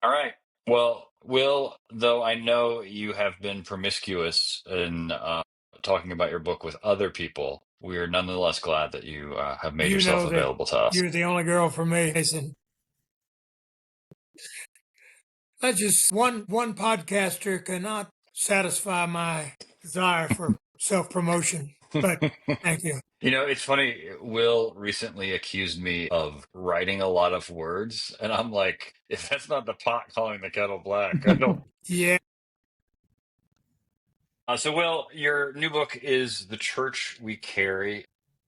All right. Well, Will, though I know you have been promiscuous in talking about your book with other people, we are nonetheless glad that you have made You yourself know that available to us. you're the only girl for me. Listen, that's just one podcaster cannot satisfy my desire for self promotion. But thank you. You know, it's funny. Will recently accused me of writing a lot of words, and I'm like, if that's not the pot calling the kettle black, I don't. Yeah. So, Will, your new book is The Church We Carry.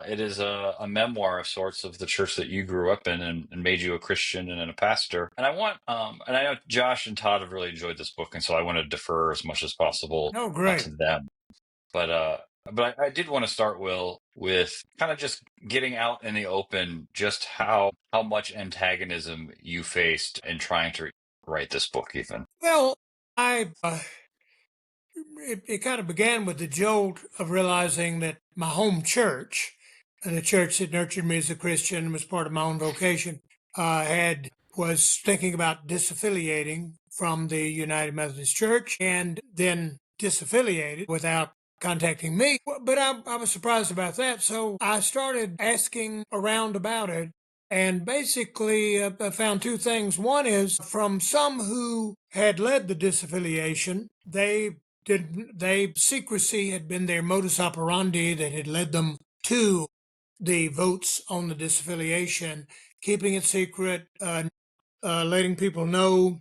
It is a memoir of sorts of the church that you grew up in and made you a Christian and a pastor. And and I know Josh and Todd have really enjoyed this book, and so I want to defer as much as possible No, great. to them. But uh, but I did want to start, Will, with kind of just getting out in the open, just how much antagonism you faced in trying to write this book, even. Well, I it kind of began with the jolt of realizing that my home church, the church that nurtured me as a Christian and was part of my own vocation, had was thinking about disaffiliating from the United Methodist Church and then disaffiliated without contacting me. But I was surprised about that. So I started asking around about it. And basically, I found two things. One is from some who had led the disaffiliation, secrecy had been their modus operandi that had led them to the votes on the disaffiliation, keeping it secret, letting people know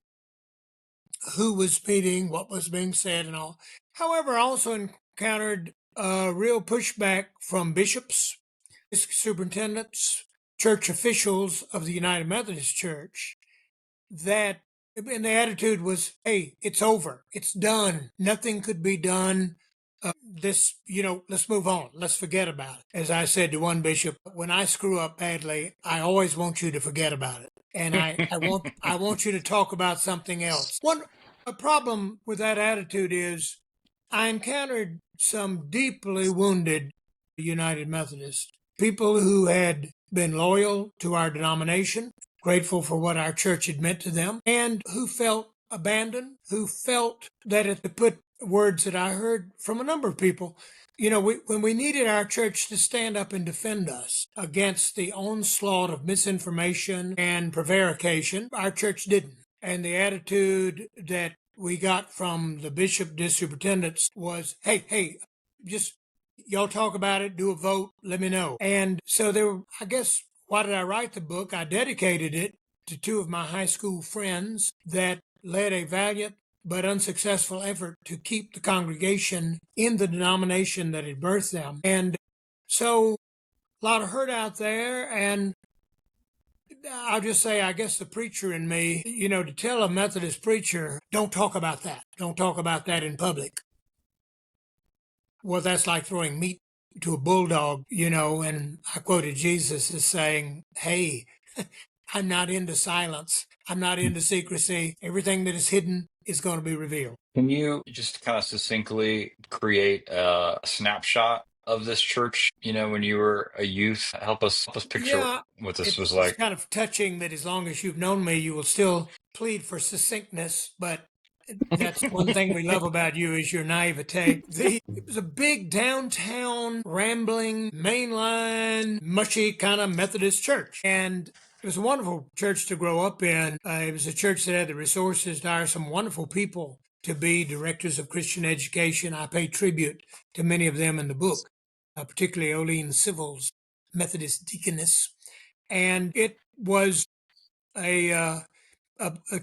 who was meeting, what was being said, and all. However, I also encountered real pushback from bishops, superintendents, church officials of the United Methodist Church that, and the attitude was, hey, it's over. It's done. Nothing could be done. Let's move on. Let's forget about it. As I said to one bishop, when I screw up badly, I always want you to forget about it. And I want you to talk about something else. A problem with that attitude is I encountered some deeply wounded United Methodists, people who had been loyal to our denomination, grateful for what our church had meant to them, and who felt abandoned, who felt that, to put words that I heard from a number of people, when we needed our church to stand up and defend us against the onslaught of misinformation and prevarication, our church didn't. And the attitude that we got from the bishop superintendents was, hey, just y'all talk about it, do a vote, let me know. And so I guess, why did I write the book? I dedicated it to two of my high school friends that led a valiant but unsuccessful effort to keep the congregation in the denomination that had birthed them. And so a lot of hurt out there. And I'll just say, I guess the preacher in me, to tell a Methodist preacher, don't talk about that. Don't talk about that in public. Well, that's like throwing meat to a bulldog, and I quoted Jesus as saying, hey, I'm not into silence. I'm not into secrecy. Everything that is hidden is going to be revealed. Can you just kind of succinctly create a snapshot of this church, when you were a youth? Help us picture Yeah, what this was it's like. kind of touching that as long as you've known me, you will still plead for succinctness, but that's one thing we love about you is your naivete. It was a big downtown, rambling, mainline, mushy kind of Methodist church. And it was a wonderful church to grow up in. It was a church that had the resources to hire some wonderful people to be directors of Christian education. I pay tribute to many of them in the book, particularly Oline Civils, Methodist deaconess. And it was a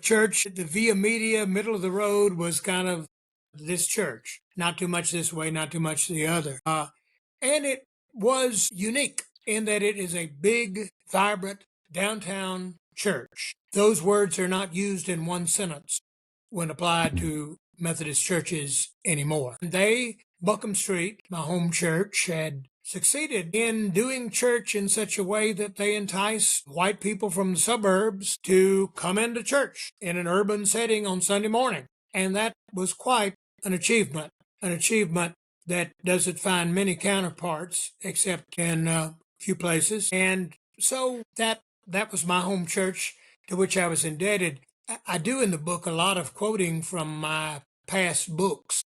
church. The Via Media, middle of the road, was kind of this church. Not too much this way, not too much the other. And it was unique in that it is a big, vibrant downtown church. Those words are not used in one sentence when applied to Methodist churches anymore. Buckham Street, my home church, had succeeded in doing church in such a way that they entice white people from the suburbs to come into church in an urban setting on Sunday morning. And that was quite an achievement that doesn't find many counterparts except in a few places. And so that was my home church, to which I was indebted. I do in the book a lot of quoting from my past books.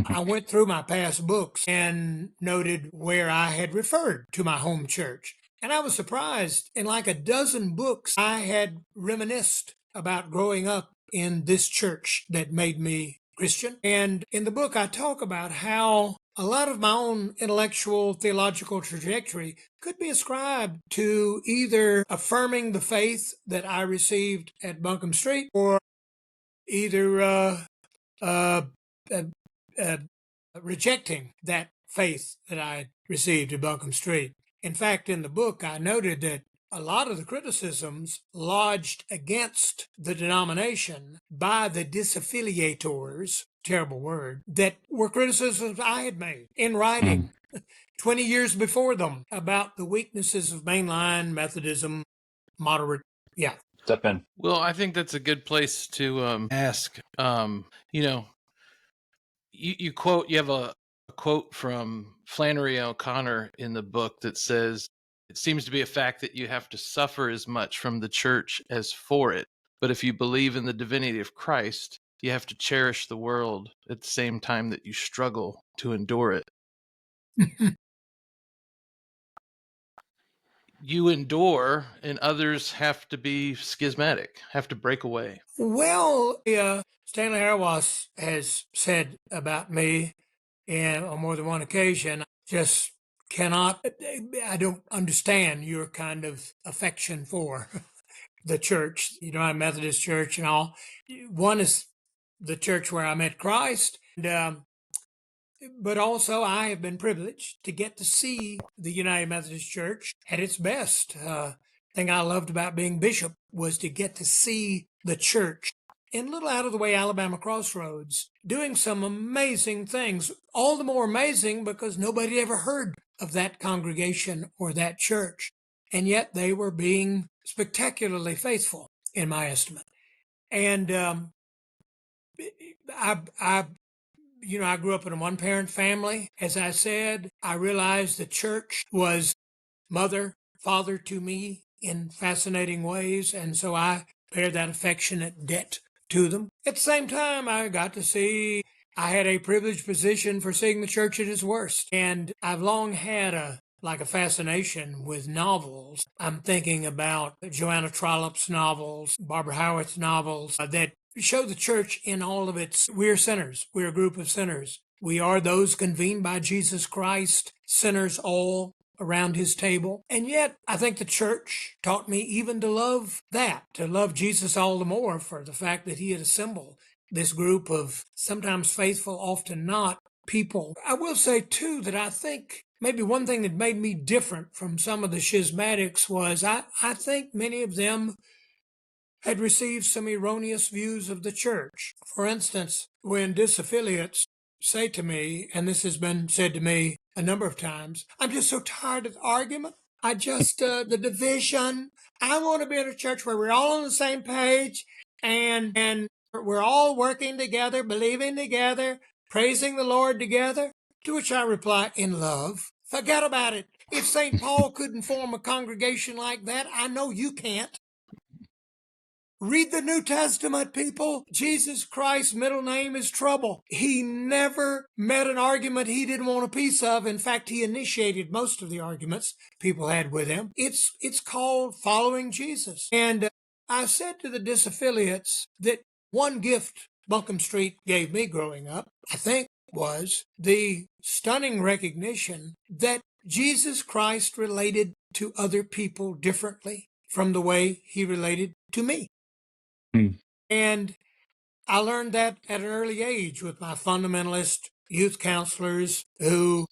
I went through my past books and noted where I had referred to my home church. And I was surprised in like a dozen books I had reminisced about growing up in this church that made me Christian. And in the book, I talk about how a lot of my own intellectual theological trajectory could be ascribed to either affirming the faith that I received at Buncombe Street or either uh, uh, uh, rejecting that faith that I received at Buncombe Street. In fact, in the book, I noted that a lot of the criticisms lodged against the denomination by the disaffiliators, terrible word, that were criticisms I had made in writing 20 years before them about the weaknesses of mainline Methodism, moderate. Yeah. Step in. Well, I think that's a good place to ask. You have a quote from Flannery O'Connor in the book that says, "It seems to be a fact that you have to suffer as much from the church as for it. But if you believe in the divinity of Christ, you have to cherish the world at the same time that you struggle to endure it." You endure, and others have to be schismatic, have to break away. Well, Stanley Hauerwas has said about me on more than one occasion, just cannot, I don't understand your kind of affection for the church, United Methodist Church and all. One is the church where I met Christ, and but also I have been privileged to get to see the United Methodist Church at its best. Thing I loved about being bishop was to get to see the church in little out of the way Alabama Crossroads doing some amazing things. All the more amazing because nobody ever heard of that congregation or that church. And yet they were being spectacularly faithful, in my estimate. And I grew up in a one-parent family. As I said, I realized the church was mother, father to me in fascinating ways, and so I bear that affectionate debt to them. At the same time, I had a privileged position for seeing the church at its worst, and I've long had a fascination with novels. I'm thinking about Joanna Trollope's novels, Barbara Howitt's novels that show the church in all of its, we're sinners. We're a group of sinners. We are those convened by Jesus Christ, sinners all around his table. And yet, I think the church taught me even to love that, to love Jesus all the more for the fact that he had assembled this group of sometimes faithful, often not people. I will say, too, that I think maybe one thing that made me different from some of the schismatics was I think many of them had received some erroneous views of the church. For instance, when disaffiliates say to me, and this has been said to me a number of times, I'm just so tired of the argument. The division. I want to be in a church where we're all on the same page and we're all working together, believing together, praising the Lord together. To which I reply, in love. Forget about it. If St. Paul couldn't form a congregation like that, I know you can't. Read the New Testament, people. Jesus Christ's middle name is Trouble. He never met an argument he didn't want a piece of. In fact, he initiated most of the arguments people had with him. It's called following Jesus. And I said to the disaffiliates that one gift Buncombe Street gave me growing up, I think, was the stunning recognition that Jesus Christ related to other people differently from the way he related to me. And I learned that at an early age with my fundamentalist youth counselors who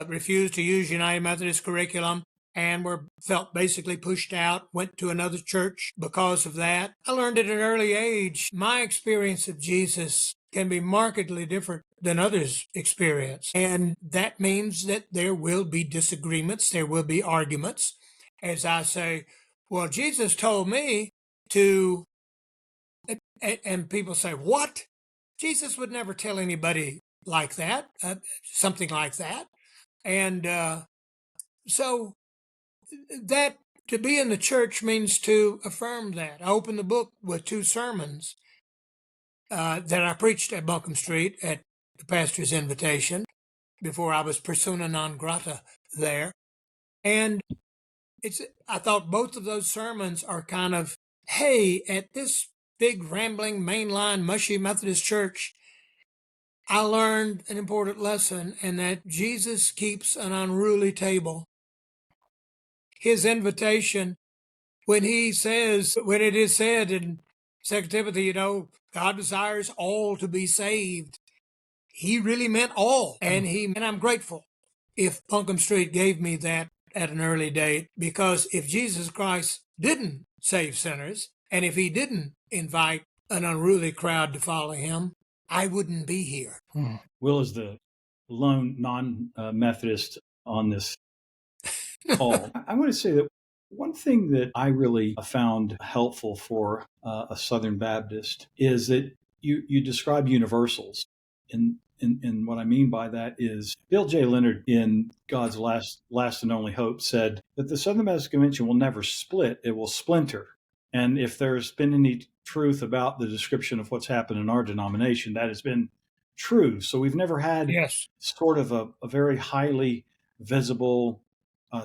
refused to use United Methodist curriculum and felt basically pushed out, went to another church because of that. I learned at an early age my experience of Jesus can be markedly different than others' experience. And that means that there will be disagreements, there will be arguments. As I say, well, Jesus told me to. And people say, what? Jesus would never tell anybody like that, something like that. And so that To be in the church means to affirm that. I opened the book with 2 sermons that I preached at Buncombe Street at the pastor's invitation before I was persona non grata there. And I thought both of those sermons are kind of, hey, at this big rambling mainline mushy Methodist church, I learned an important lesson, and that Jesus keeps an unruly table. His invitation, when it is said in 2 Timothy, God desires all to be saved, he really meant all. And I'm grateful if Buncombe Street gave me that at an early date, because if Jesus Christ didn't save sinners, and if he didn't invite an unruly crowd to follow him, I wouldn't be here. Will is the lone non-Methodist on this call. I want to say that one thing that I really found helpful for a Southern Baptist is that you describe universals. And what I mean by that is Bill J. Leonard in God's Last and Only Hope said that the Southern Baptist Convention will never split, it will splinter. And if there's been any truth about the description of what's happened in our denomination, that has been true. So we've never had sort of a very highly visible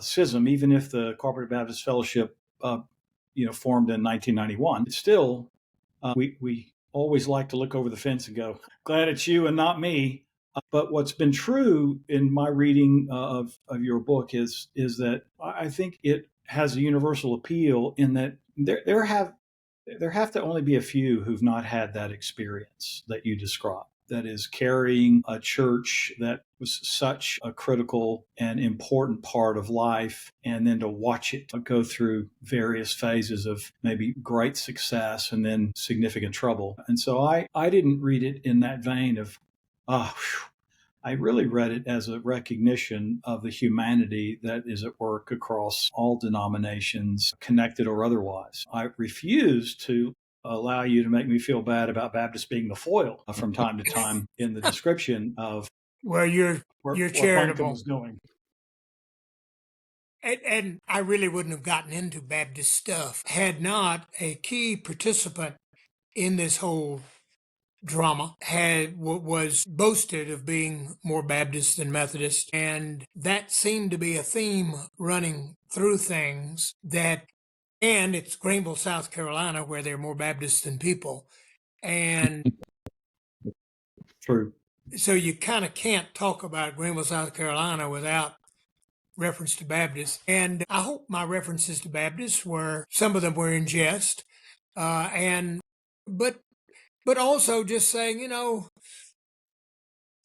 schism, even if the Cooperative Baptist Fellowship, formed in 1991. It's still, we always like to look over the fence and go, glad it's you and not me. But what's been true in my reading of your book is that I think it has a universal appeal in that there have to only be a few who've not had that experience that you described. That is carrying a church that was such a critical and important part of life, and then to watch it go through various phases of maybe great success and then significant trouble. And so I didn't read it in that vein of, I really read it as a recognition of the humanity that is at work across all denominations, connected or otherwise. I refuse to allow you to make me feel bad about Baptists being the foil from time to time in the description of where you're charitable was going. And I really wouldn't have gotten into Baptist stuff had not a key participant in this whole drama was boasted of being more Baptist than Methodist, and that seemed to be a theme running through things and it's Greenville, South Carolina, where they're more Baptist than people. And true. So you kind of can't talk about Greenville, South Carolina without reference to Baptist. And I hope my references to Baptist some of them were in jest. But also just saying,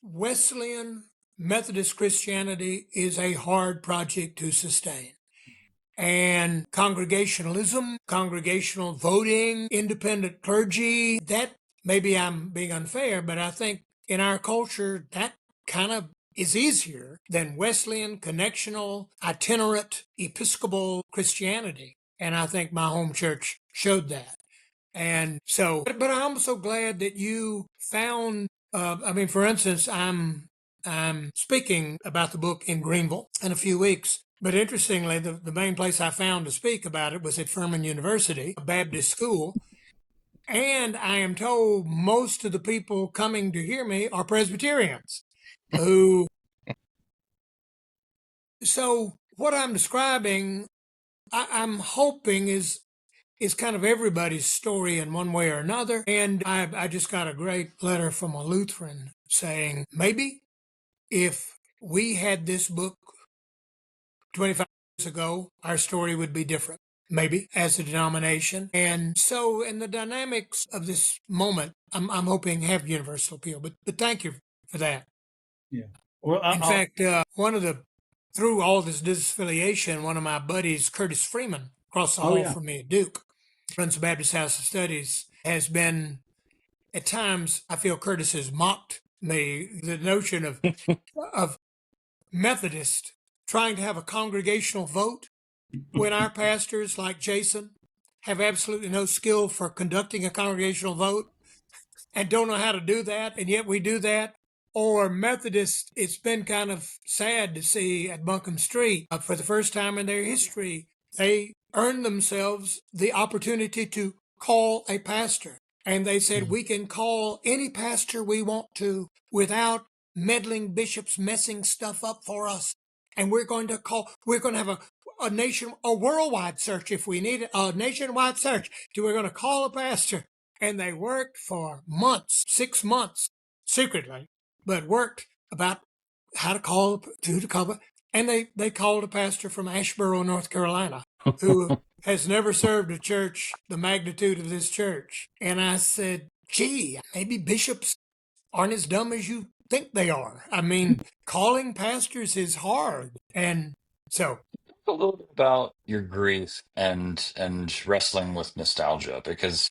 Wesleyan Methodist Christianity is a hard project to sustain. And congregationalism, congregational voting, independent clergy, that maybe I'm being unfair, but I think in our culture, that kind of is easier than Wesleyan, connectional, itinerant, Episcopal Christianity. And I think my home church showed that. And so, but I'm so glad that you found, for instance, I'm speaking about the book in Greenville in a few weeks. But interestingly, the main place I found to speak about it was at Furman University, a Baptist school. And I am told most of the people coming to hear me are Presbyterians so what I'm describing, I'm hoping is kind of everybody's story in one way or another. And I just got a great letter from a Lutheran saying, maybe if we had this book 25 years ago, our story would be different, maybe, as a denomination. And so in the dynamics of this moment, I'm hoping have universal appeal. But thank you for that. Yeah. Well, in fact, through all this disaffiliation, one of my buddies, Curtis Freeman, across the hall from me at Duke, runs the Baptist House of Studies, has been, at times, I feel Curtis has mocked me, the notion of Methodist trying to have a congregational vote when our pastors, like Jason, have absolutely no skill for conducting a congregational vote and don't know how to do that, and yet we do that. Or Methodist, it's been kind of sad to see at Buncombe Street, for the first time in their history, they earned themselves the opportunity to call a pastor. And they said, we can call any pastor we want to without meddling bishops messing stuff up for us. And we're going to have a worldwide search if we need it, a nationwide search. We're going to call a pastor. And they worked for months, 6 months, secretly, but worked about how to call, and they called a pastor from Asheboro, North Carolina, who has never served a church the magnitude of this church. And I said, gee, maybe bishops aren't as dumb as you think they are. I mean, calling pastors is hard. And so A little bit about your grief and wrestling with nostalgia, because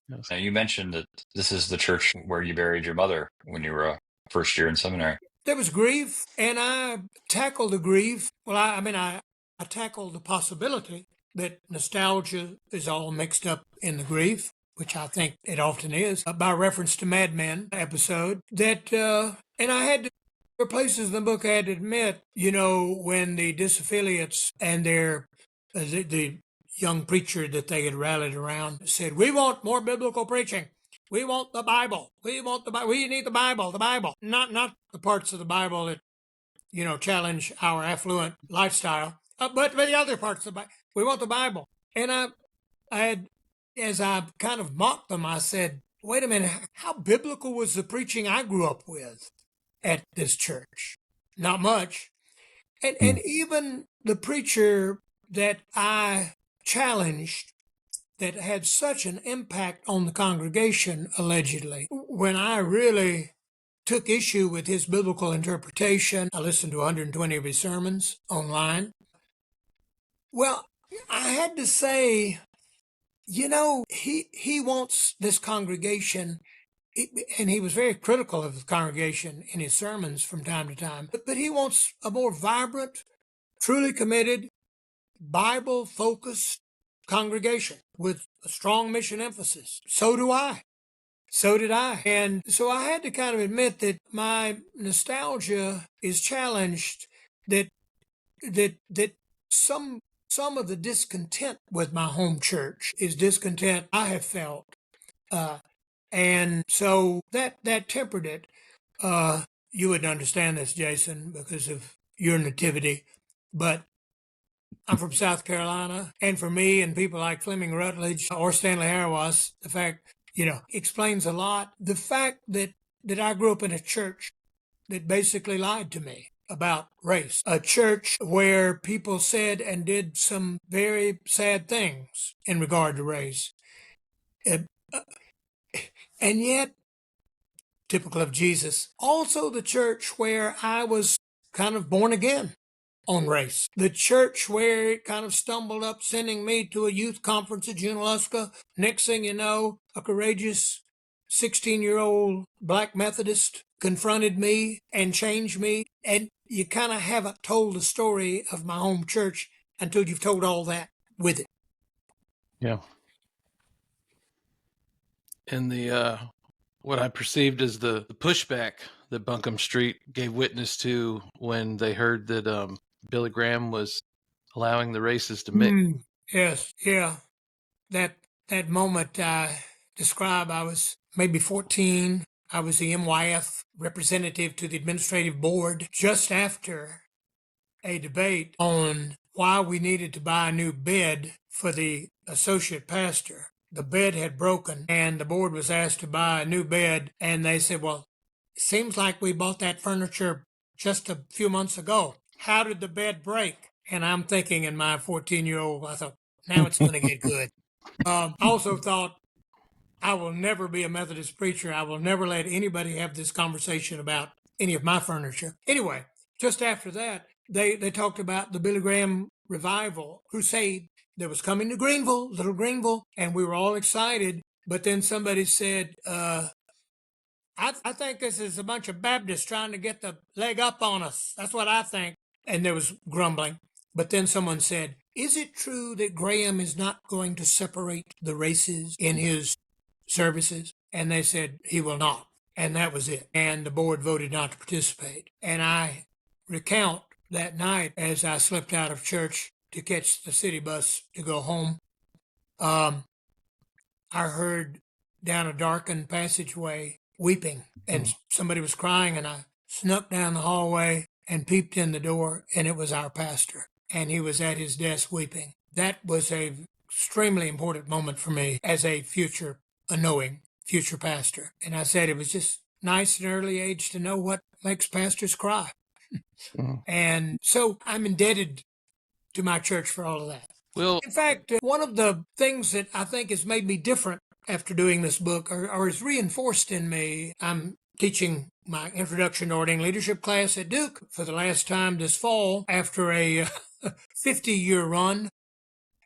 Yes. you mentioned that this is the church where you buried your mother when you were a first year in seminary. there was grief, and I tackled the grief. Well, I tackled the possibility that nostalgia is all mixed up in the grief, which I think it often is, by reference to Mad Men episode. And I had to, there were places in the book I had to admit, when the disaffiliates and the young preacher that they had rallied around said, we want more biblical preaching. We want the Bible. We want the Bible. We need the Bible. The Bible. Not the parts of the Bible that, challenge our affluent lifestyle, but the other parts of the Bible. We want the Bible. And I had, as I kind of mocked them, I said, wait a minute, how biblical was the preaching I grew up with at this church? Not much. And even the preacher that I challenged that had such an impact on the congregation, allegedly, when I really took issue with his biblical interpretation, I listened to 120 of his sermons online. Well, I had to say, he wants this congregation, and he was very critical of the congregation in his sermons from time to time, but he wants a more vibrant, truly committed, Bible-focused congregation with a strong mission emphasis. So do I. So did I. And so I had to kind of admit that my nostalgia is challenged, that some of the discontent with my home church is discontent I have felt. And so that tempered it. You wouldn't understand this, Jason, because of your nativity, but I'm from South Carolina, and for me and people like Fleming Rutledge or Stanley Harawas, the fact, explains a lot. The fact that I grew up in a church that basically lied to me about race, a church where people said and did some very sad things in regard to race. And yet, typical of Jesus, also the church where I was kind of born again on race. The church where it kind of stumbled up sending me to a youth conference at Junaluska. Next thing you know, a courageous 16-year-old Black Methodist confronted me and changed me. And you kind of haven't told the story of my home church until you've told all that with it. Yeah. And the what I perceived as the pushback that Buncombe Street gave witness to when they heard that Billy Graham was allowing the races to mix. Yes, yeah. That moment I describe, I was maybe 14. I was the MYF representative to the administrative board just after a debate on why we needed to buy a new bed for the associate pastor. The bed had broken, and the board was asked to buy a new bed, and they said, well, it seems like we bought that furniture just a few months ago. How did the bed break? And I'm thinking in my 14-year-old, I thought, now it's going to get good. I also thought, I will never be a Methodist preacher. I will never let anybody have this conversation about any of my furniture. Anyway, just after that, they talked about the Billy Graham revival crusade that was coming to Greenville, little Greenville, and we were all excited. But then somebody said, I think this is a bunch of Baptists trying to get the leg up on us. That's what I think. And there was grumbling. But then someone said, is it true that Graham is not going to separate the races in his services? And they said, he will not. And that was it. And the board voted not to participate. And I recount that night as I slipped out of church to catch the city bus to go home. I heard down a darkened passageway weeping, and somebody was crying, and I snuck down the hallway and peeped in the door, and it was our pastor, and he was at his desk weeping. That was a extremely important moment for me as a knowing future pastor. And I said it was just nice at an early age to know what makes pastors cry. And so I'm indebted to my church for all of that. Well, in fact, one of the things that I think has made me different after doing this book, or is reinforced in me, I'm teaching my introduction to ordaining leadership class at Duke for the last time this fall after a 50-year run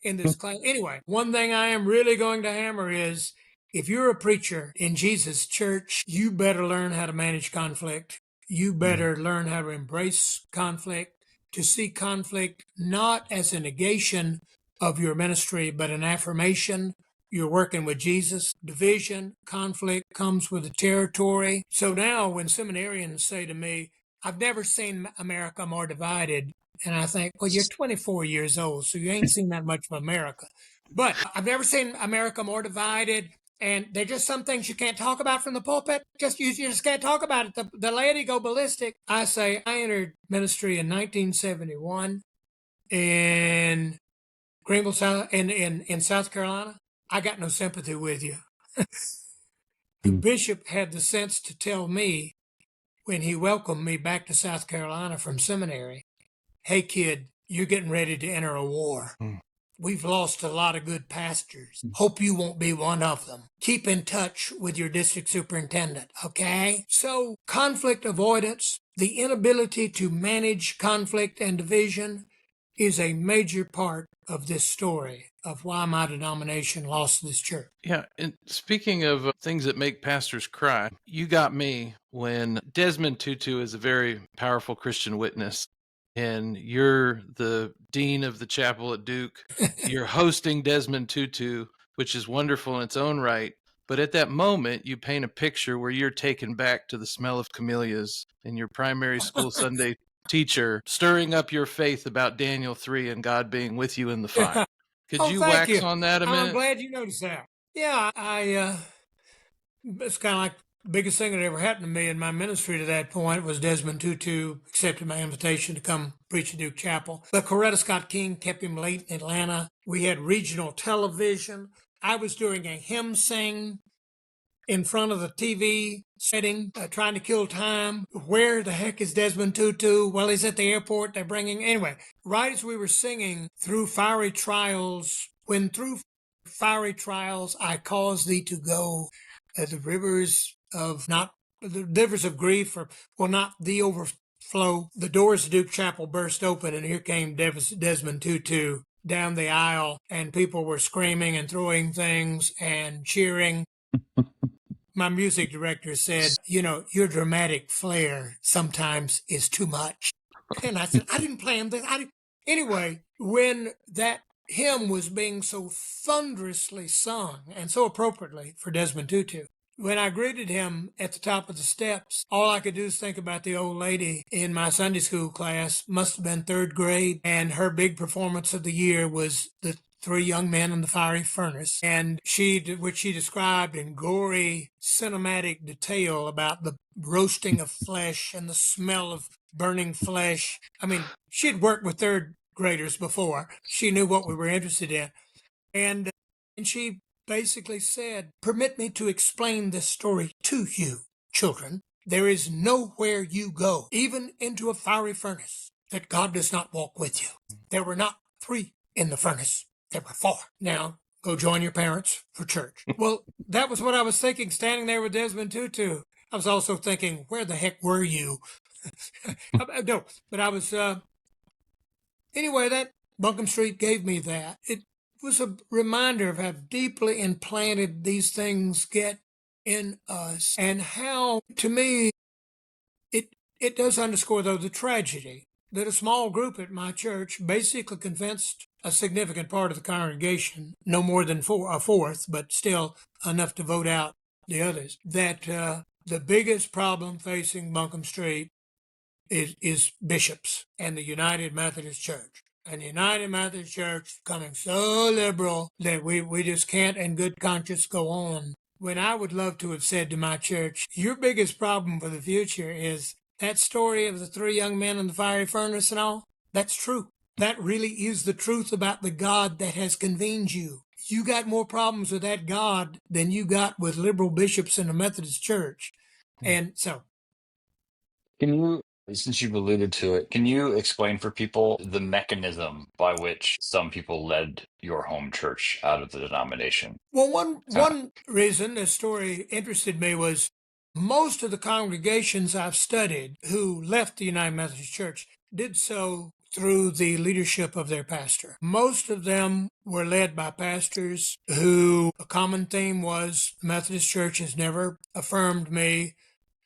in this class. Anyway, one thing I am really going to hammer is if you're a preacher in Jesus' church, you better learn how to manage conflict. You better learn how to embrace conflict, to see conflict not as a negation of your ministry, but an affirmation. You're working with Jesus. Division, conflict comes with the territory. So now when seminarians say to me, I've never seen America more divided, and I think, well, you're 24 years old, so you ain't seen that much of America. But I've never seen America more divided, and there's just some things you can't talk about from the pulpit. You just can't talk about it. The laity go ballistic. I say, I entered ministry in 1971 in Greenville, in South Carolina. I got no sympathy with you. The bishop had the sense to tell me when he welcomed me back to South Carolina from seminary, hey, kid, you're getting ready to enter a war. We've lost a lot of good pastors. Hope you won't be one of them. Keep in touch with your district superintendent, okay? So conflict avoidance, the inability to manage conflict and division is a major part of this story of why my denomination lost this church. Yeah, and speaking of things that make pastors cry, you got me when Desmond Tutu is a very powerful Christian witness, and you're the dean of the chapel at Duke. You're hosting Desmond Tutu, which is wonderful in its own right. But at that moment, you paint a picture where you're taken back to the smell of camellias and your primary school Sunday teacher stirring up your faith about Daniel 3 and God being with you in the fire. Could you thank wax you. on that a minute? I'm glad you noticed that. Yeah, it's kind of like the biggest thing that ever happened to me in my ministry to that point was Desmond Tutu accepted my invitation to come preach at Duke Chapel. But Coretta Scott King kept him late in Atlanta. We had regional television. I was doing a hymn sing in front of the TV setting, trying to kill time. Where the heck is Desmond Tutu? Well, he's at the airport. They're bringing... Anyway, right as we were singing through fiery trials, when through fiery trials I caused thee to go, the rivers of grief, or will not the overflow. The doors of Duke Chapel burst open, and here came Desmond Tutu down the aisle, and people were screaming and throwing things and cheering. My music director said, your dramatic flair sometimes is too much. And I said, I didn't plan this. Anyway, when that hymn was being so thunderously sung and so appropriately for Desmond Tutu, when I greeted him at the top of the steps, all I could do is think about the old lady in my Sunday school class, must have been third grade, and her big performance of the year was the three young men in the fiery furnace, and which she described in gory cinematic detail about the roasting of flesh and the smell of burning flesh. I mean, she'd worked with third graders before. She knew what we were interested in. And she basically said, permit me to explain this story to you, children. There is nowhere you go, even into a fiery furnace, that God does not walk with you. There were not 3 in the furnace. There were 4. Now, go join your parents for church. Well, that was what I was thinking, standing there with Desmond Tutu. I was also thinking, where the heck were you? No, but I was... Anyway, that Buncombe Street gave me that. It was a reminder of how deeply implanted these things get in us, and how, to me, it does underscore, though, the tragedy that a small group at my church basically convinced a significant part of the congregation, no more than a fourth, but still enough to vote out the others, that the biggest problem facing Buncombe Street is bishops and the United Methodist Church. And the United Methodist Church is becoming so liberal that we just can't in good conscience go on. When I would love to have said to my church, your biggest problem for the future is that story of the three young men in the fiery furnace and all. That's true. That really is the truth about the God that has convened you. You got more problems with that God than you got with liberal bishops in the Methodist Church. And so, Can you, since you've alluded to it, can you explain for people the mechanism by which some people led your home church out of the denomination? well, Uh, one reason this story interested me was most of the congregations I've studied who left the United Methodist Church did so through the leadership of their pastor. Most of them were led by pastors who a common theme was the Methodist Church has never affirmed me.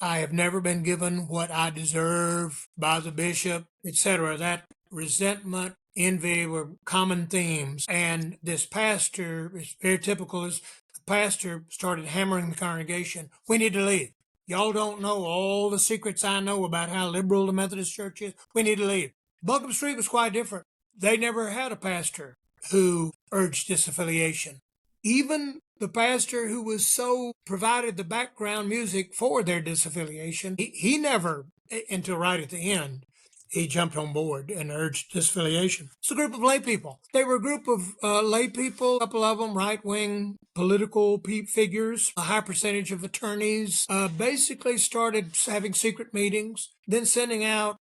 I have never been given what I deserve by the bishop, etc. That resentment, envy were common themes. And this pastor is very typical. Is the pastor started hammering the congregation, we need to leave. Y'all don't know all the secrets I know about how liberal the Methodist Church is. We need to leave. Buckham Street was quite different. They never had a pastor who urged disaffiliation. Even the pastor who was so provided the background music for their disaffiliation, he never, until right at the end, he jumped on board and urged disaffiliation. It's a group of lay people. They were a group of lay people, a couple of them right-wing political figures, a high percentage of attorneys, basically started having secret meetings, then sending out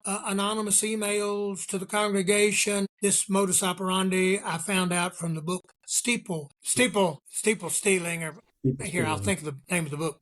anonymous emails to the congregation. This modus operandi I found out from the book Steeple Stealing, or here I'll think of the name of the book.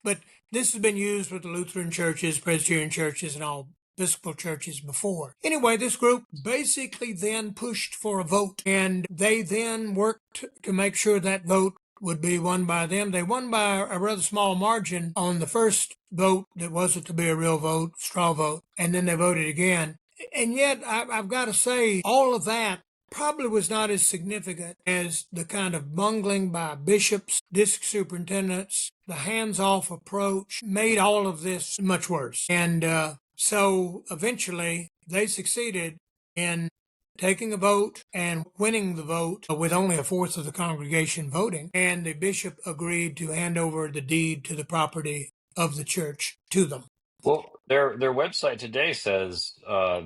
But this has been used with the Lutheran churches, Presbyterian churches, and all Episcopal churches before. Anyway, this group basically then pushed for a vote, and they then worked to make sure that vote would be won by them. They won by a rather small margin on the first vote that wasn't to be a real vote, straw vote, and then they voted again. And yet, I've got to say, all of that probably was not as significant as the kind of bungling by bishops, district superintendents, the hands-off approach made all of this much worse. And so eventually they succeeded in taking a vote and winning the vote with only a fourth of the congregation voting. And the bishop agreed to hand over the deed to the property of the church to them. well, their website today says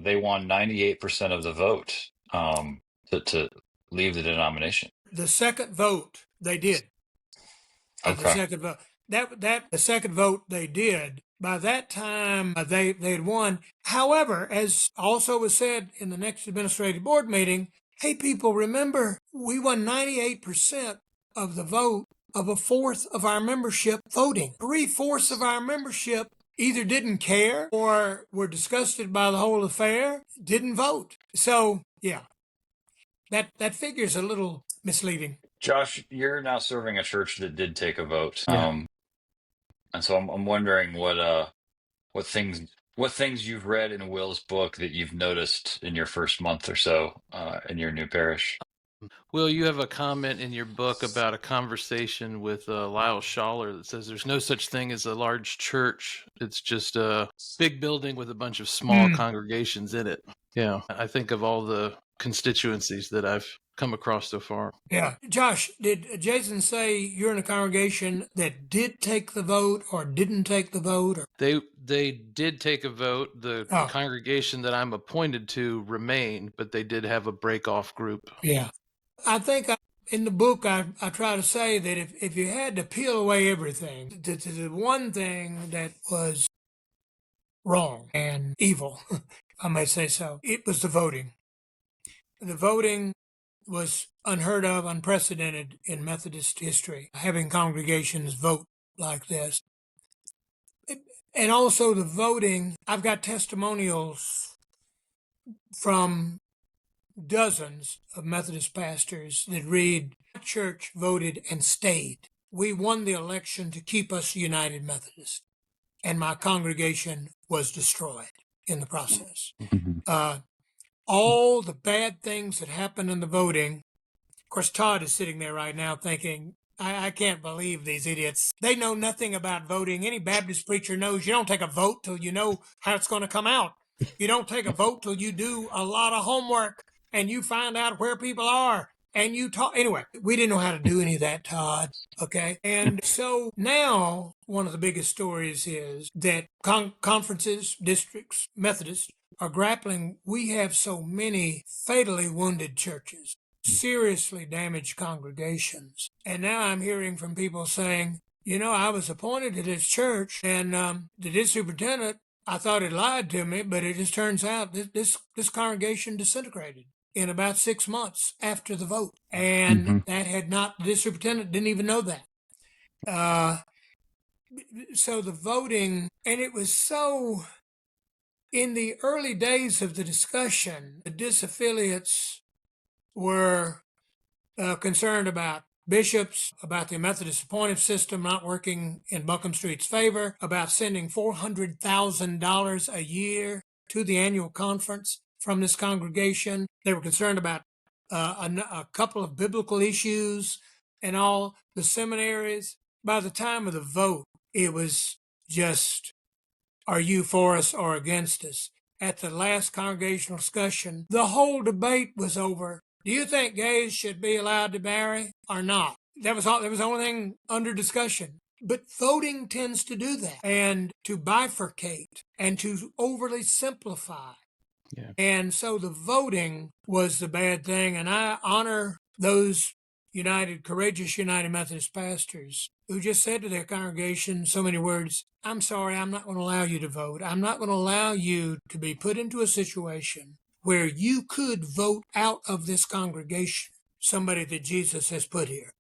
they won 98% of the vote to leave the denomination. The second vote they did. The Okay. second vote. The second vote they did. By that time, they had won. However, as also was said in the next administrative board meeting, hey, people, remember, we won 98% of the vote of a fourth of our membership voting. 3/4 of our membership either didn't care or were disgusted by the whole affair, didn't vote. So, yeah, that figure's a little misleading. Josh, you're now serving a church that did take a vote. Yeah. And so I'm wondering what things you've read in Will's book that you've noticed in your first month or so in your new parish. Will, you have a comment in your book about a conversation with Lyle Schaller that says there's no such thing as a large church. It's just a big building with a bunch of small congregations in it. Yeah, I think of all the constituencies that I've come across so far. Yeah. Josh, did Jason say you're in a congregation that did take the vote or didn't take the vote? Or? They did take a vote. The congregation that I'm appointed to remained, but they did have a break-off group. Yeah. I think in the book I try to say that if you had to peel away everything, the one thing that was wrong and evil, if I may say so, it was the voting. The voting was unheard of, unprecedented in Methodist history, having congregations vote like this. And also the voting, I've got testimonials from dozens of Methodist pastors that read, church voted and stayed. We won the election to keep us United Methodist, and my congregation was destroyed in the process. All the bad things that happened in the voting. Of course, Todd is sitting there right now thinking, I can't believe these idiots. They know nothing about voting. Any Baptist preacher knows you don't take a vote till you know how it's going to come out. You don't take a vote till you do a lot of homework and you find out where people are and you talk. Anyway, we didn't know how to do any of that, Todd. Okay. And so now one of the biggest stories is that conferences, districts, Methodists are grappling. We have so many fatally wounded churches, seriously damaged congregations. And now I'm hearing from people saying, I was appointed to this church and the superintendent, I thought it lied to me, but it just turns out this congregation disintegrated in about 6 months after the vote. And that had not, the superintendent didn't even know that. So the voting, and it was so, in the early days of the discussion, the disaffiliates were concerned about bishops, about the Methodist appointive system not working in Buckham Street's favor, about sending $400,000 a year to the annual conference from this congregation. They were concerned about a couple of biblical issues and all the seminaries. By the time of the vote, it was just, are you for us or against us? At the last congregational discussion, the whole debate was over. Do you think gays should be allowed to marry or not? That was the only thing under discussion. But voting tends to do that and to bifurcate and to overly simplify. Yeah. And so the voting was the bad thing. And I honor those courageous United Methodist pastors who just said to their congregation so many words, I'm sorry, I'm not going to allow you to vote. I'm not going to allow you to be put into a situation where you could vote out of this congregation somebody that Jesus has put here.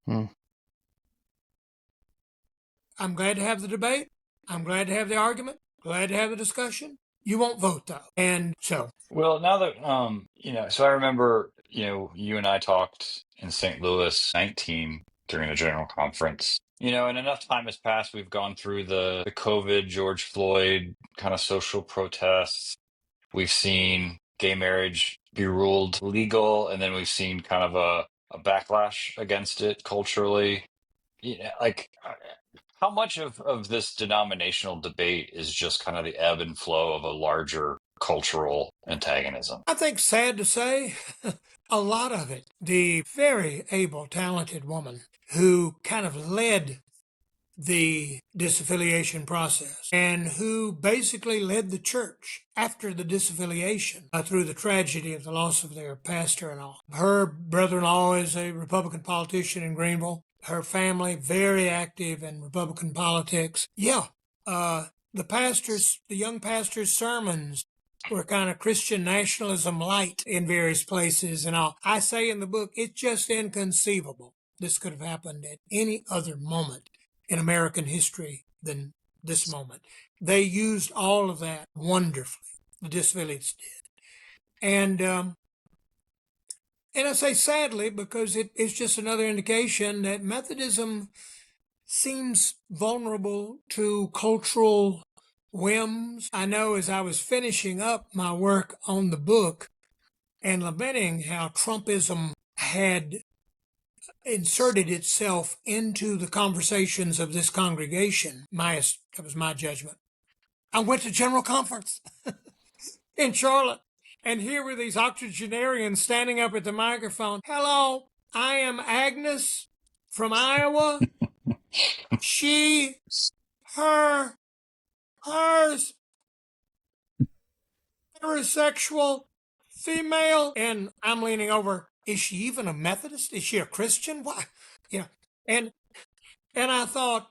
I'm glad to have the debate. I'm glad to have the argument. Glad to have the discussion. You won't vote, though. And so. Well, now that, so I remember, you and I talked in St. Louis 19 during a general conference, and enough time has passed. We've gone through the COVID, George Floyd kind of social protests. We've seen gay marriage be ruled legal, and then we've seen kind of a backlash against it culturally. How much of this denominational debate is just kind of the ebb and flow of a larger cultural antagonism? I think, sad to say, a lot of it. The very able, talented woman who kind of led the disaffiliation process and who basically led the church after the disaffiliation through the tragedy of the loss of their pastor and all. Her brother-in-law is a Republican politician in Greenville. Her family, very active in Republican politics. Yeah, the young pastor's sermons were kind of Christian nationalism light in various places and all. I say in the book, it's just inconceivable this could have happened at any other moment in American history than this moment. They used all of that wonderfully, the disaffiliates did. And I say sadly because it's just another indication that Methodism seems vulnerable to cultural whims. I know as I was finishing up my work on the book and lamenting how Trumpism had inserted itself into the conversations of this congregation, that was my judgment. I went to General Conference in Charlotte, and here were these octogenarians standing up at the microphone. Hello, I am Agnes from Iowa. She, her, hers, heterosexual, female, and I'm leaning over. Is she even a Methodist? Is she a Christian? Why? Yeah. And I thought,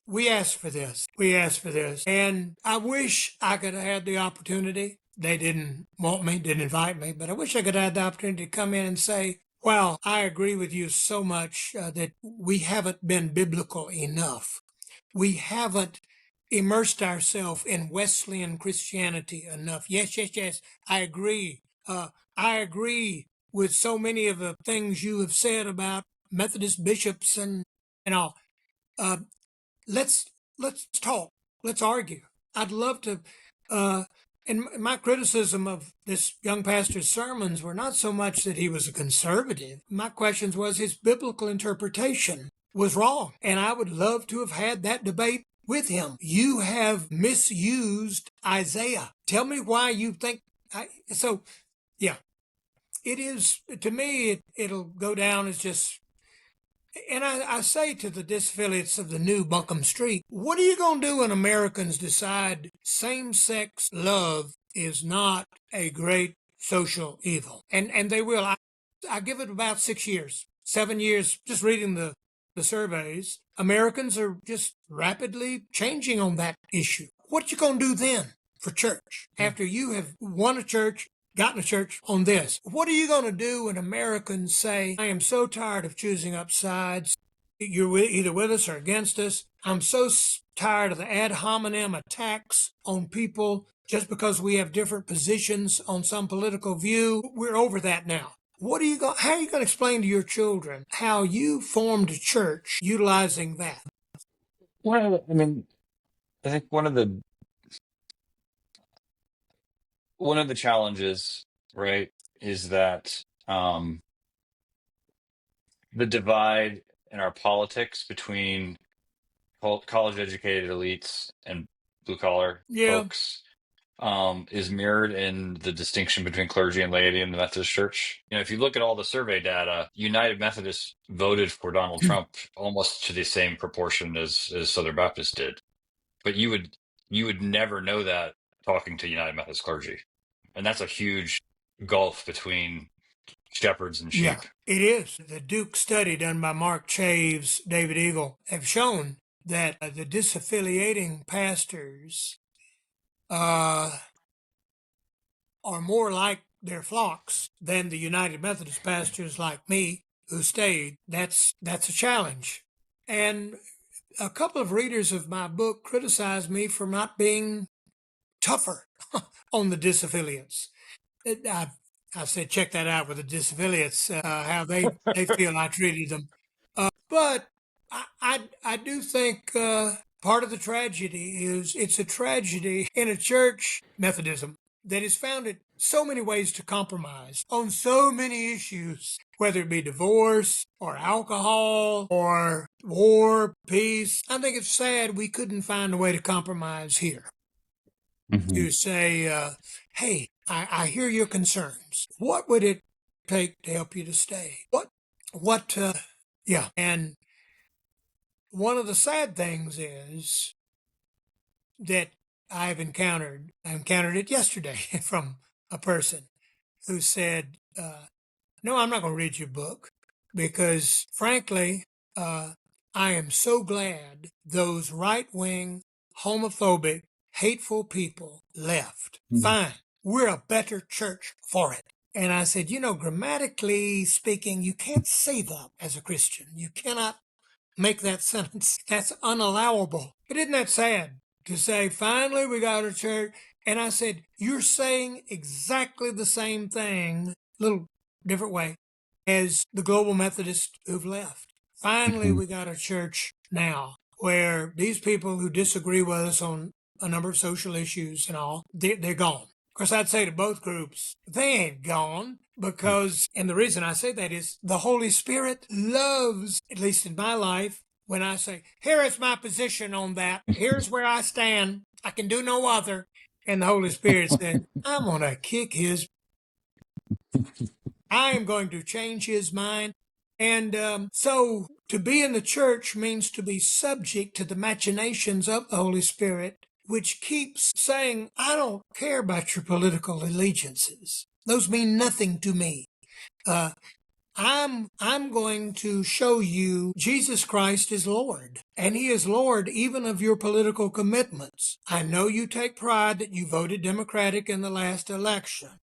we asked for this. We asked for this. And I wish I could have had the opportunity. They didn't want me, didn't invite me, but I wish I could have had the opportunity to come in and say, well, I agree with you so much that we haven't been biblical enough. We haven't immersed ourselves in Wesleyan Christianity enough. Yes. I agree. I agree with so many of the things you have said about Methodist bishops and all. Let's talk. Let's argue. I'd love to. And my criticism of this young pastor's sermons were not so much that he was a conservative. My questions was his biblical interpretation was wrong. And I would love to have had that debate with him. You have misused Isaiah. Tell me why you think. Yeah, it is, to me, it'll go down as just. And I say to the disaffiliates of the new Buncombe Street, what are you going to do when Americans decide same-sex love is not a great social evil? And they will. I give it about 6 years, 7 years, just reading the surveys. Americans are just rapidly changing on that issue. What you going to do then for church after you have won a church, gotten a church on this? What are you going to do when Americans say, I am so tired of choosing up sides. You're either with us or against us. I'm so tired of the ad hominem attacks on people just because we have different positions on some political view. We're over that now. How are you going to explain to your children how you formed a church utilizing that? Well, I mean, I think one of the challenges, right, is that the divide in our politics between college educated elites and blue collar Yeah. folks is mirrored in the distinction between clergy and laity in the Methodist Church. If you look at all the survey data, United Methodists voted for Donald Trump almost to the same proportion as Southern Baptists did. But you would never know that talking to United Methodist clergy. And that's a huge gulf between shepherds and sheep. Yeah, it is. The Duke study done by Mark Chaves, David Eagle, have shown that the disaffiliating pastors are more like their flocks than the United Methodist pastors like me who stayed. That's a challenge. And a couple of readers of my book criticized me for not being tougher on the disaffiliates. I said, check that out with the disaffiliates, how they feel I treated them. But I do think part of the tragedy is it's a tragedy in a church, Methodism, that has found so many ways to compromise on so many issues, whether it be divorce or alcohol or war, peace. I think it's sad we couldn't find a way to compromise here. Mm-hmm. To say, hey, I hear your concerns. What would it take to help you to stay? Yeah. And one of the sad things is that I encountered it yesterday from a person who said, no, I'm not going to read your book because frankly, I am so glad those right-wing, homophobic, hateful people left. Fine. We're a better church for it. And I said, grammatically speaking, you can't say that as a Christian. You cannot make that sentence. That's unallowable. But isn't that sad to say, finally, we got a church? And I said, you're saying exactly the same thing, a little different way, as the global Methodists who've left. Finally, we got a church now where these people who disagree with us on a number of social issues and all, they're gone. Of course, I'd say to both groups, they ain't gone because, and the reason I say that is the Holy Spirit loves, at least in my life, when I say, here is my position on that. Here's where I stand. I can do no other. And the Holy Spirit said, I'm going to kick his. I am going to change his mind. And so to be in the church means to be subject to the machinations of the Holy Spirit, which keeps saying, I don't care about your political allegiances. Those mean nothing to me. I'm going to show you Jesus Christ is Lord, and he is Lord even of your political commitments. I know you take pride that you voted Democratic in the last election.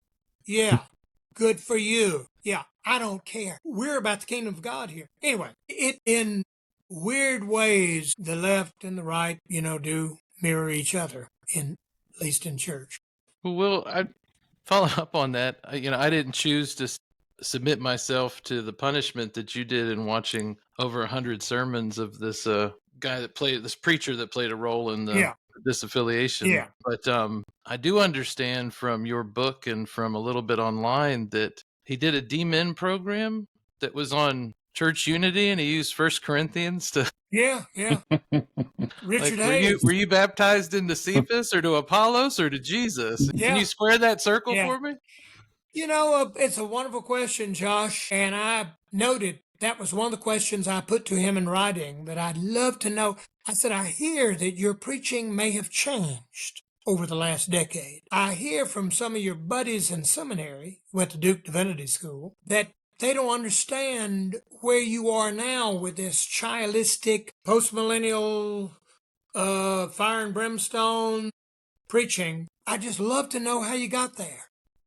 Yeah, good for you. Yeah, I don't care. We're about the kingdom of God here. Anyway, in weird ways, the left and the right, do mirror each other, at least in church. Well, Will, I follow up on that. I didn't choose to submit myself to the punishment that you did in watching over 100 sermons of this this preacher that played a role in the disaffiliation. Yeah. But I do understand from your book and from a little bit online that he did a D-Min program that was on church unity, and he used 1 Corinthians to. Yeah. Richard Hayes. Were you baptized into Cephas or to Apollos or to Jesus? Can you square that circle for me? It's a wonderful question, Josh, and I noted that was one of the questions I put to him in writing that I'd love to know. I said, I hear that your preaching may have changed over the last decade. I hear from some of your buddies in seminary, went to Duke Divinity School, that they don't understand where you are now with this childistic, postmillennial, fire and brimstone preaching. I just love to know how you got there.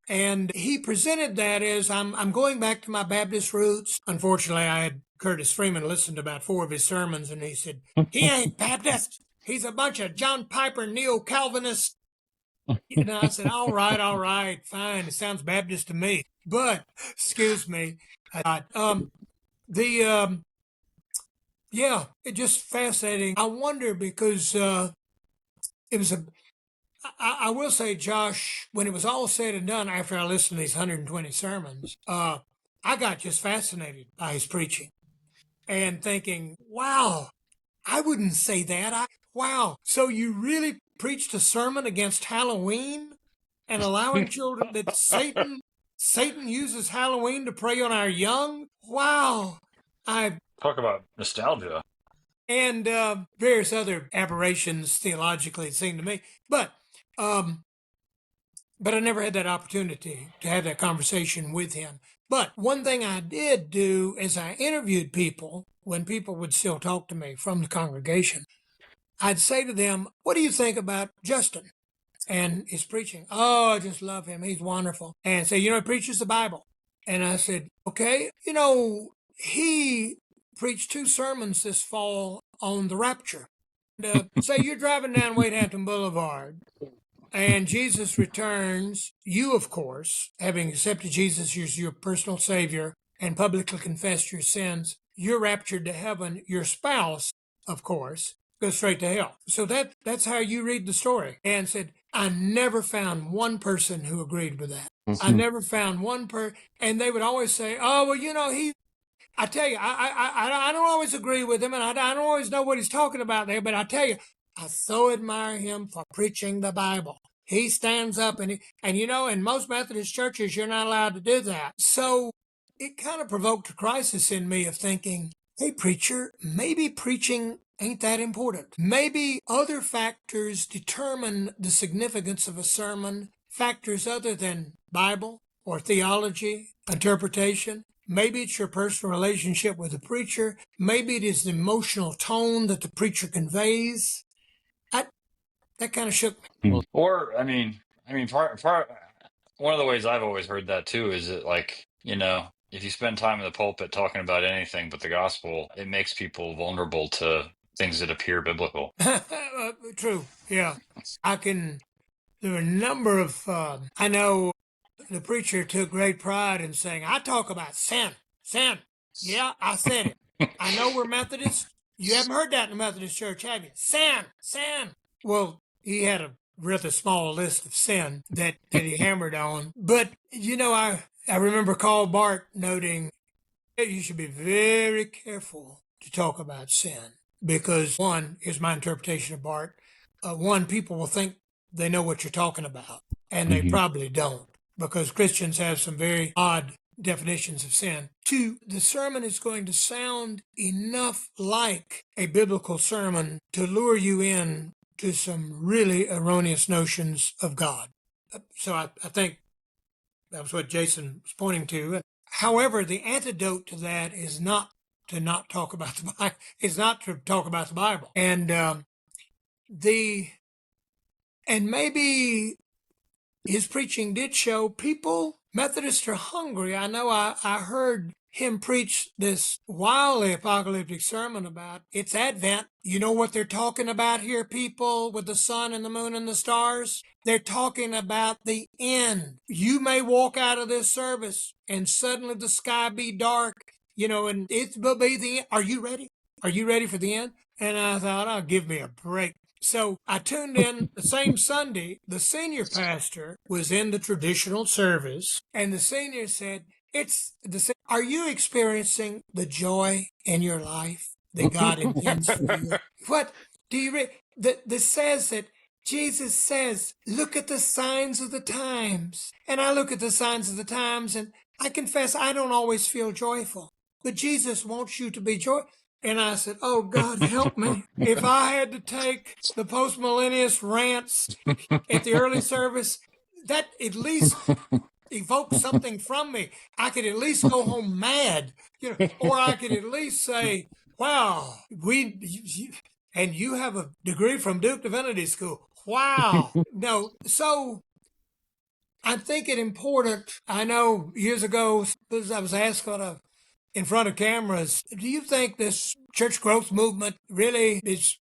And he presented that as I'm going back to my Baptist roots. Unfortunately, I had Curtis Freeman listen to about 4 of his sermons, and he said, he ain't Baptist. He's a bunch of John Piper neo-Calvinists. I said, all right, fine. It sounds Baptist to me. But, excuse me, it's just fascinating. I wonder because it was I will say, Josh, when it was all said and done, after I listened to these 120 sermons, I got just fascinated by his preaching and thinking, wow, I wouldn't say that. Wow. So you really preached a sermon against Halloween and allowing children that Satan uses Halloween to prey on our young? Wow. Talk about nostalgia. And various other aberrations theologically, it seemed to me. But I never had that opportunity to have that conversation with him. But one thing I did do is I interviewed people when people would still talk to me from the congregation. I'd say to them, what do you think about Justin and his preaching? Oh, I just love him. He's wonderful. And say, he preaches the Bible. And I said, okay, he preached 2 sermons this fall on the rapture. Say you're driving down Wade Hampton Boulevard and Jesus returns. You, of course, having accepted Jesus as your personal Savior and publicly confessed your sins, you're raptured to heaven. Your spouse, of course, goes straight to hell. So that's how you read the story. And said, I never found one person who agreed with that. I never found one and they would always say, oh, well, I tell you, I don't always agree with him, and I don't always know what he's talking about there, but I tell you, I so admire him for preaching the Bible. He stands up, and in most Methodist churches, you're not allowed to do that. So it kind of provoked a crisis in me of thinking, hey, preacher, maybe preaching ain't that important. Maybe other factors determine the significance of a sermon, factors other than Bible or theology, interpretation. Maybe it's your personal relationship with the preacher. Maybe it is the emotional tone that the preacher conveys. That kind of shook me. Or, part one of the ways I've always heard that too is that, if you spend time in the pulpit talking about anything but the gospel, it makes people vulnerable to things that appear biblical. True. Yeah. There are a number of, I know the preacher took great pride in saying, I talk about sin. Sin. Yeah, I said it. I know we're Methodist. You haven't heard that in the Methodist church, have you? Sin. Well, he had a rather small list of sin that he hammered on. But, I remember Karl Barth noting that you should be very careful to talk about sin. Because, one, here's my interpretation of Barth. One, people will think they know what you're talking about, and they probably don't, because Christians have some very odd definitions of sin. 2, the sermon is going to sound enough like a biblical sermon to lure you in to some really erroneous notions of God. So I think that was what Jason was pointing to. However, the antidote to that is not to not talk about the Bible. It's not to talk about the Bible. And maybe his preaching did show people, Methodists are hungry. I know I heard him preach this wildly apocalyptic sermon about it's Advent. You know what they're talking about here, people, with the sun and the moon and the stars? They're talking about the end. You may walk out of this service and suddenly the sky be dark, and it will be the end. Are you ready? Are you ready for the end? And I thought, oh, give me a break. So I tuned in the same Sunday. The senior pastor was in the traditional service, and the senior said, It's the same. Are you experiencing the joy in your life that God intends for you? What do you read? That says that Jesus says, look at the signs of the times. And I look at the signs of the times, and I confess I don't always feel joyful. But Jesus wants you to be joyful. And I said, oh, God, help me. If I had to take the postmillennialist rants at the early service, that at least evoked something from me. I could at least go home mad, or I could at least say, wow, and you have a degree from Duke Divinity School. Wow. No, so I think it important. I know years ago, I was asked in front of cameras, do you think this church growth movement really is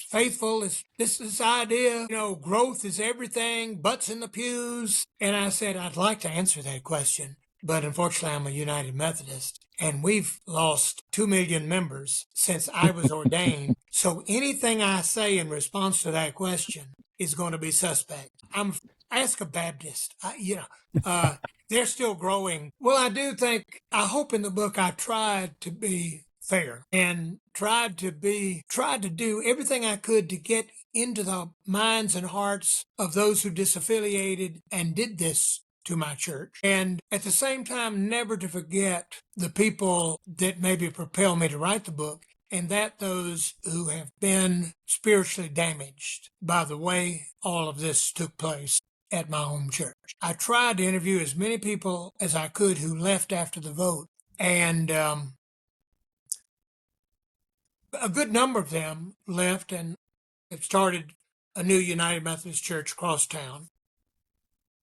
faithful? Is this idea, growth is everything, butts in the pews? And I said, I'd like to answer that question, but unfortunately I'm a United Methodist, and we've lost 2 million members since I was ordained. So anything I say in response to that question is going to be suspect. Ask a Baptist. They're still growing. Well, I hope in the book I tried to be fair and tried to do everything I could to get into the minds and hearts of those who disaffiliated and did this to my church. And at the same time, never to forget the people that maybe propel me to write the book, and that those who have been spiritually damaged by the way all of this took place at my home church. I tried to interview as many people as I could who left after the vote, and a good number of them left and have started a new United Methodist Church across town.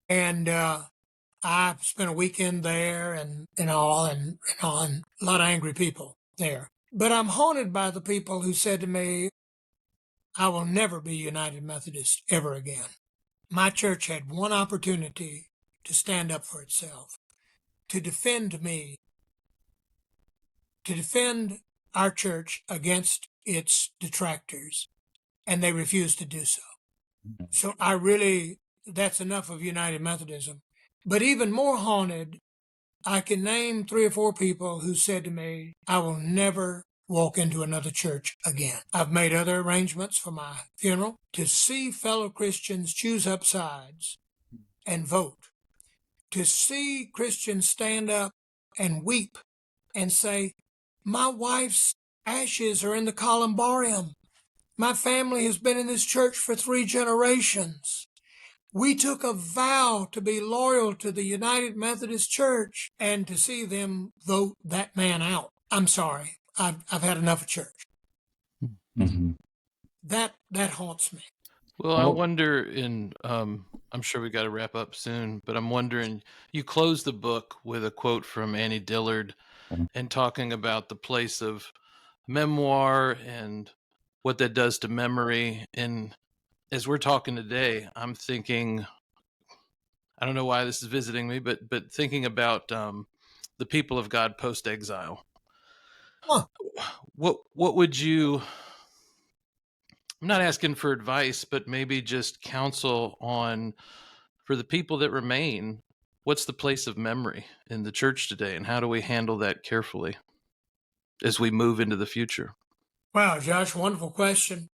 And I spent a weekend there and a lot of angry people there. But I'm haunted by the people who said to me, I will never be United Methodist ever again. My church had one opportunity to stand up for itself, to defend me, to defend our church against its detractors, and they refused to do so. So that's enough of United Methodism. But even more haunted, I can name 3 or 4 people who said to me, I will never walk into another church again. I've made other arrangements for my funeral. To see fellow Christians choose up sides and vote, to see Christians stand up and weep and say, my wife's ashes are in the columbarium. My family has been in this church for 3 generations. We took a vow to be loyal to the United Methodist Church, and to see them vote that man out. I'm sorry. I've had enough of church. Mm-hmm. That haunts me. Well, I wonder I'm sure we got to wrap up soon, but I'm wondering, you close the book with a quote from Annie Dillard and talking about the place of memoir and what that does to memory. And as we're talking today, I'm thinking, I don't know why this is visiting me, but thinking about the people of God post-exile. Huh. What would you, I'm not asking for advice, but maybe just counsel on, for the people that remain, what's the place of memory in the church today, and how do we handle that carefully as we move into the future? Wow, Josh, wonderful question.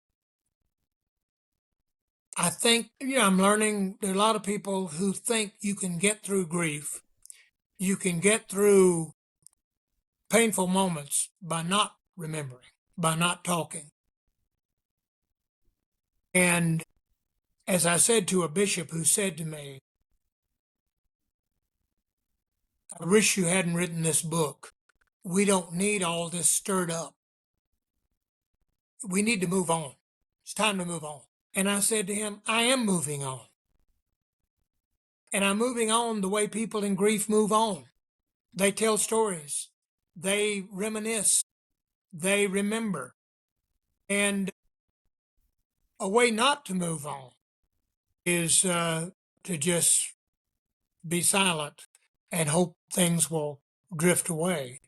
I think, I'm learning there are a lot of people who think you can get through grief. You can get through painful moments by not remembering, by not talking. And as I said to a bishop who said to me, I wish you hadn't written this book. We don't need all this stirred up. We need to move on. It's time to move on. And I said to him, I am moving on. And I'm moving on the way people in grief move on. They tell stories. They reminisce. They remember. And a way not to move on is to just be silent and hope things will drift away.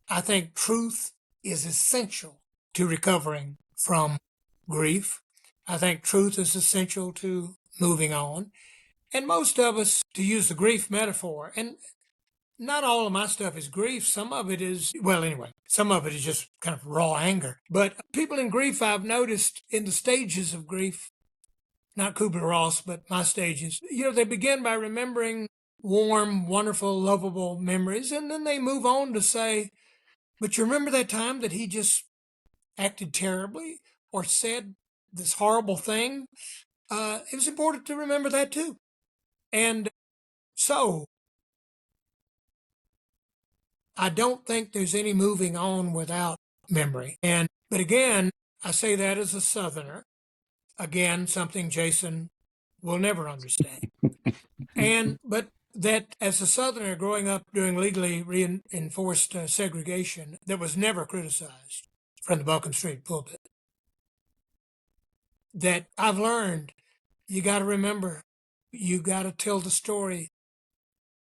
I think truth is essential to recovering from grief. I think truth is essential to moving on. And most of us, to use the grief metaphor, and not all of my stuff is grief. Some of it is, well, anyway, some of it is just kind of raw anger. But people in grief, I've noticed in the stages of grief, not Kubler-Ross, but my stages, they begin by remembering warm, wonderful, lovable memories. And then they move on to say, but you remember that time that he just acted terribly or said this horrible thing? It was important to remember that too. And so I don't think there's any moving on without memory. But again, I say that as a Southerner. Again, something Jason will never understand. But that as a Southerner growing up during legally reinforced segregation that was never criticized from the Buncombe Street pulpit, that I've learned you got to remember, you got to tell the story,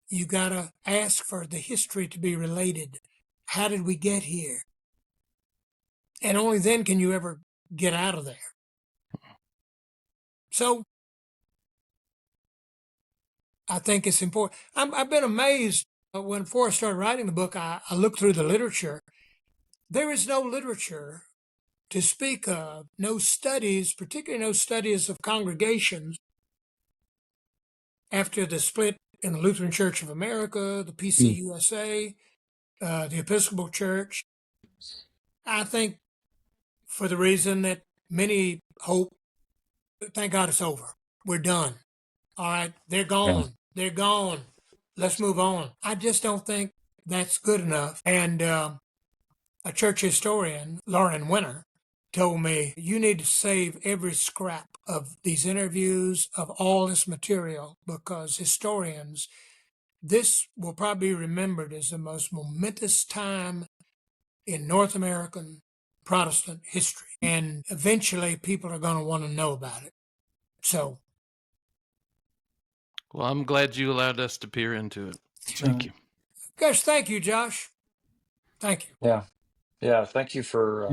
you got to ask for the history to be related. How did we get here? And only then can you ever get out of there. So I think it's important. I've been amazed before I started writing the book, I looked through the literature. There is no literature to speak of, no studies, particularly no studies of congregations after the split in the Lutheran Church of America, the PCUSA, the Episcopal Church. I think for the reason that many hope, thank God it's over. We're done. All right, they're gone. Yeah. They're gone. Let's move on. I just don't think that's good enough. And a church historian, Lauren Winter, told me, you need to save every scrap of these interviews, of all this material, because historians, this will probably be remembered as the most momentous time in North American Protestant history. And eventually people are going to want to know about it. So. Well, I'm glad you allowed us to peer into it. Thank you. Gosh, thank you, Josh. Thank you. Yeah. Yeah. Thank you for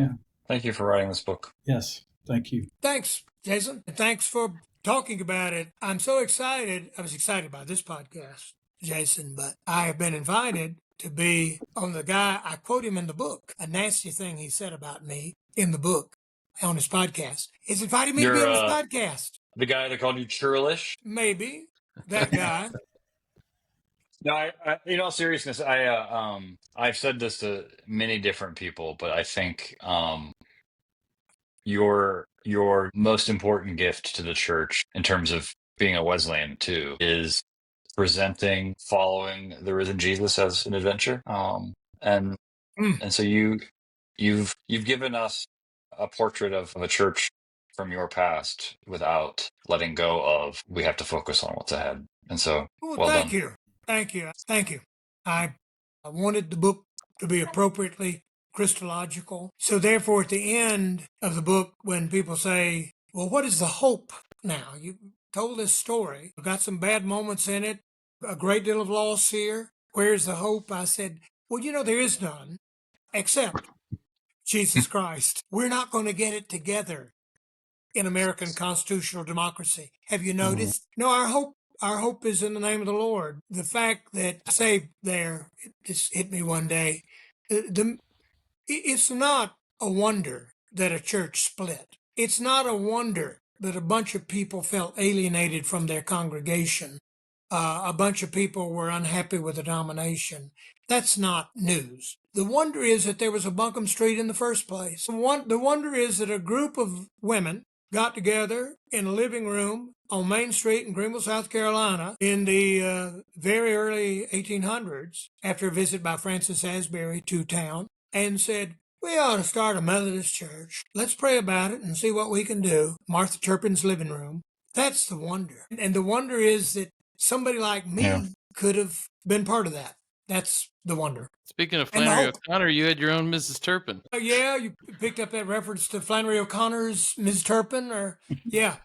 writing this book. Yes. Thank you. Thanks, Jason. And thanks for talking about it. I'm so excited. I was excited about this podcast, Jason, but I have been invited to be on the guy. I quote him in the book. A nasty thing he said about me in the book on his podcast. He's invited me to be on his podcast. The guy that called you churlish? Maybe. That guy. No, I, in all seriousness, I've said this to many different people, but I think your most important gift to the church in terms of being a Wesleyan too is presenting following the risen Jesus as an adventure. And so you've given us a portrait of a church from your past without letting go of, we have to focus on what's ahead. And so, well thank done. you. Thank you. I wanted the book to be appropriately Christological. So therefore, at the end of the book, when people say, well, what is the hope now? You told this story. You've got some bad moments in it, a great deal of loss here. Where's the hope? I said, well, there is none except Jesus Christ. We're not going to get it together in American constitutional democracy. Have you noticed? No, our hope is in the name of the Lord. The fact that I say there, it just hit me one day, it's not a wonder that a church split. It's not a wonder that a bunch of people felt alienated from their congregation. A bunch of people were unhappy with the denomination. That's not news. The wonder is that there was a Buncombe Street in the first place. The wonder is that a group of women got together in a living room on Main Street in Greenville, South Carolina in the very early 1800s after a visit by Francis Asbury to town and said, we ought to start a Methodist church. Let's pray about it and see what we can do. Martha Turpin's living room. That's the wonder. And the wonder is that somebody like me could have been part of that. That's the wonder. Speaking of Flannery O'Connor, you had your own Mrs. Turpin. Yeah, you picked up that reference to Flannery O'Connor's Mrs. Turpin, or yeah.